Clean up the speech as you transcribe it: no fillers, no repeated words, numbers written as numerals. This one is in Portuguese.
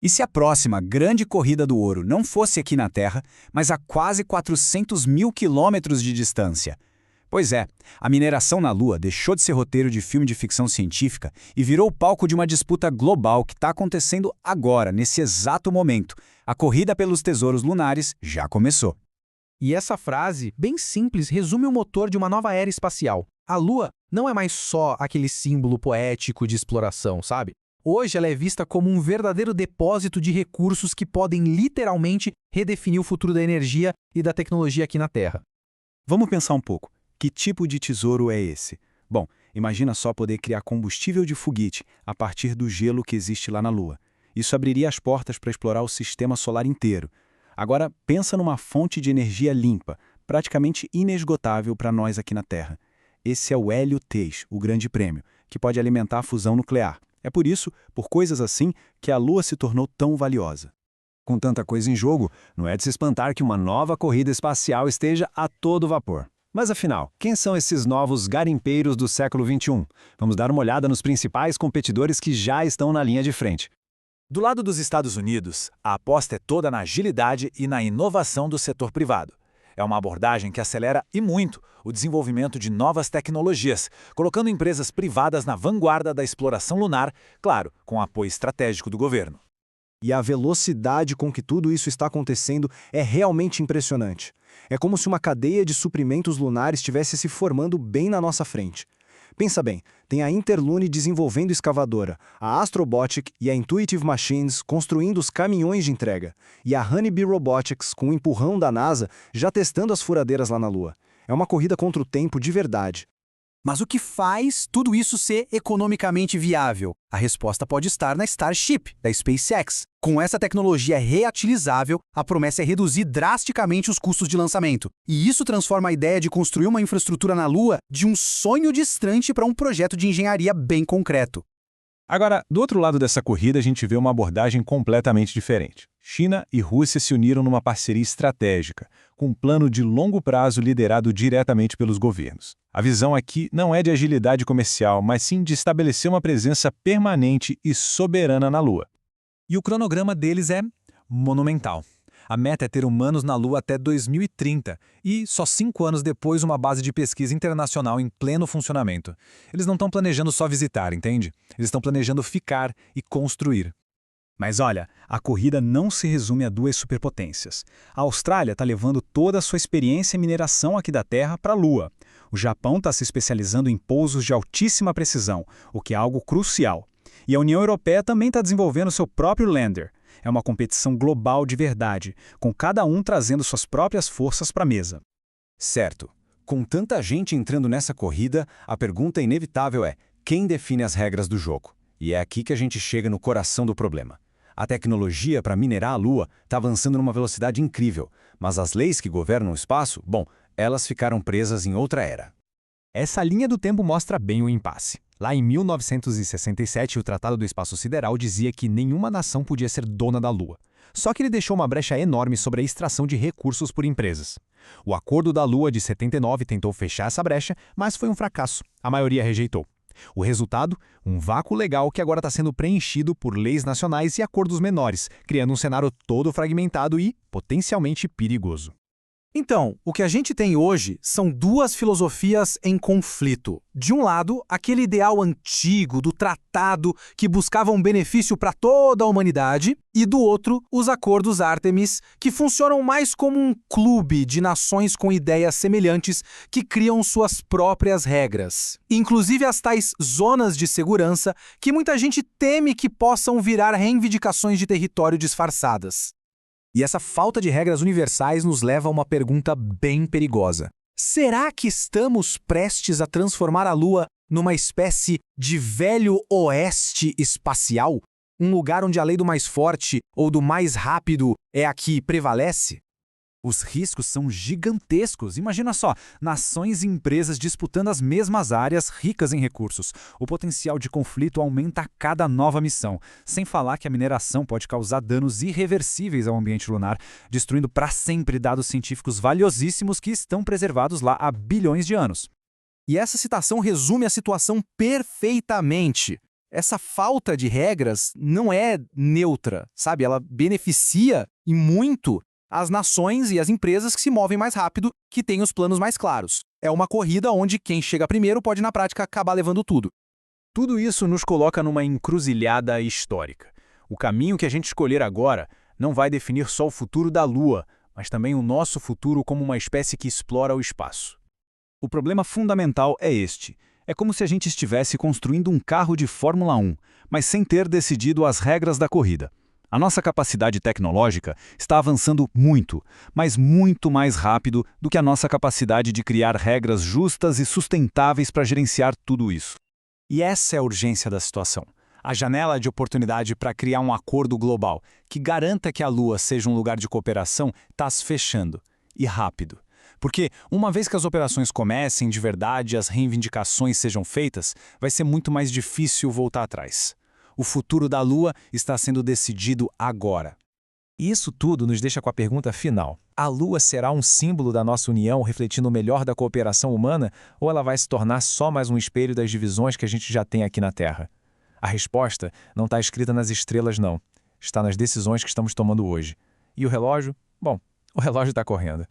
E se a próxima grande corrida do ouro não fosse aqui na Terra, mas a quase 400 mil quilômetros de distância? Pois é, a mineração na Lua deixou de ser roteiro de filme de ficção científica e virou palco de uma disputa global que está acontecendo agora, nesse exato momento. A corrida pelos tesouros lunares já começou. E essa frase, bem simples, resume o motor de uma nova era espacial. A Lua não é mais só aquele símbolo poético de exploração, sabe? Hoje ela é vista como um verdadeiro depósito de recursos que podem literalmente redefinir o futuro da energia e da tecnologia aqui na Terra. Vamos pensar um pouco. Que tipo de tesouro é esse? Bom, imagina só poder criar combustível de foguete a partir do gelo que existe lá na Lua. Isso abriria as portas para explorar o sistema solar inteiro. Agora, pensa numa fonte de energia limpa, praticamente inesgotável para nós aqui na Terra. Esse é o hélio 3, o grande prêmio, que pode alimentar a fusão nuclear. É por isso, por coisas assim, que a Lua se tornou tão valiosa. Com tanta coisa em jogo, não é de se espantar que uma nova corrida espacial esteja a todo vapor. Mas afinal, quem são esses novos garimpeiros do século XXI? Vamos dar uma olhada nos principais competidores que já estão na linha de frente. Do lado dos Estados Unidos, a aposta é toda na agilidade e na inovação do setor privado. É uma abordagem que acelera e muito o desenvolvimento de novas tecnologias, colocando empresas privadas na vanguarda da exploração lunar, claro, com apoio estratégico do governo. E a velocidade com que tudo isso está acontecendo é realmente impressionante. É como se uma cadeia de suprimentos lunares estivesse se formando bem na nossa frente. Pensa bem, tem a Interlune desenvolvendo escavadora, a Astrobotic e a Intuitive Machines construindo os caminhões de entrega, e a Honeybee Robotics, com o empurrão da NASA, já testando as furadeiras lá na Lua. É uma corrida contra o tempo de verdade. Mas o que faz tudo isso ser economicamente viável? A resposta pode estar na Starship, da SpaceX. Com essa tecnologia reutilizável, a promessa é reduzir drasticamente os custos de lançamento. E isso transforma a ideia de construir uma infraestrutura na Lua de um sonho distante para um projeto de engenharia bem concreto. Agora, do outro lado dessa corrida, a gente vê uma abordagem completamente diferente. China e Rússia se uniram numa parceria estratégica, com um plano de longo prazo liderado diretamente pelos governos. A visão aqui não é de agilidade comercial, mas sim de estabelecer uma presença permanente e soberana na Lua. E o cronograma deles é monumental. A meta é ter humanos na Lua até 2030 e, só 5 anos depois, uma base de pesquisa internacional em pleno funcionamento. Eles não estão planejando só visitar, entende? Eles estão planejando ficar e construir. Mas olha, a corrida não se resume a duas superpotências. A Austrália está levando toda a sua experiência em mineração aqui da Terra para a Lua. O Japão está se especializando em pousos de altíssima precisão, o que é algo crucial. E a União Europeia também está desenvolvendo seu próprio lander. É uma competição global de verdade, com cada um trazendo suas próprias forças para a mesa. Certo. Com tanta gente entrando nessa corrida, a pergunta inevitável é: quem define as regras do jogo? E é aqui que a gente chega no coração do problema. A tecnologia para minerar a Lua está avançando numa velocidade incrível, mas as leis que governam o espaço, bom, elas ficaram presas em outra era. Essa linha do tempo mostra bem o impasse. Lá em 1967, o Tratado do Espaço Sideral dizia que nenhuma nação podia ser dona da Lua. Só que ele deixou uma brecha enorme sobre a extração de recursos por empresas. O Acordo da Lua de 79 tentou fechar essa brecha, mas foi um fracasso. A maioria rejeitou. O resultado? Um vácuo legal que agora está sendo preenchido por leis nacionais e acordos menores, criando um cenário todo fragmentado e potencialmente perigoso. Então, o que a gente tem hoje são duas filosofias em conflito. De um lado, aquele ideal antigo do tratado que buscava um benefício para toda a humanidade, e do outro, os acordos Ártemis, que funcionam mais como um clube de nações com ideias semelhantes que criam suas próprias regras. Inclusive as tais zonas de segurança que muita gente teme que possam virar reivindicações de território disfarçadas. E essa falta de regras universais nos leva a uma pergunta bem perigosa. Será que estamos prestes a transformar a Lua numa espécie de velho oeste espacial? Um lugar onde a lei do mais forte ou do mais rápido é a que prevalece? Os riscos são gigantescos. Imagina só, nações e empresas disputando as mesmas áreas ricas em recursos. O potencial de conflito aumenta a cada nova missão. Sem falar que a mineração pode causar danos irreversíveis ao ambiente lunar, destruindo para sempre dados científicos valiosíssimos que estão preservados lá há bilhões de anos. E essa citação resume a situação perfeitamente. essa falta de regras não é neutra, sabe? Ela beneficia e muito as nações e as empresas que se movem mais rápido, que têm os planos mais claros. É uma corrida onde quem chega primeiro pode, na prática, acabar levando tudo. Tudo isso nos coloca numa encruzilhada histórica. O caminho que a gente escolher agora não vai definir só o futuro da Lua, mas também o nosso futuro como uma espécie que explora o espaço. O problema fundamental é este. É como se a gente estivesse construindo um carro de Fórmula 1, mas sem ter decidido as regras da corrida. A nossa capacidade tecnológica está avançando muito, mas muito mais rápido do que a nossa capacidade de criar regras justas e sustentáveis para gerenciar tudo isso. E essa é a urgência da situação. A janela de oportunidade para criar um acordo global que garanta que a Lua seja um lugar de cooperação está se fechando, e rápido. Porque, uma vez que as operações comecem de verdade e as reivindicações sejam feitas, vai ser muito mais difícil voltar atrás. O futuro da Lua está sendo decidido agora. E isso tudo nos deixa com a pergunta final. A Lua será um símbolo da nossa união, refletindo o melhor da cooperação humana, ou ela vai se tornar só mais um espelho das divisões que a gente já tem aqui na Terra? A resposta não está escrita nas estrelas, não. Está nas decisões que estamos tomando hoje. E o relógio? Bom, o relógio está correndo.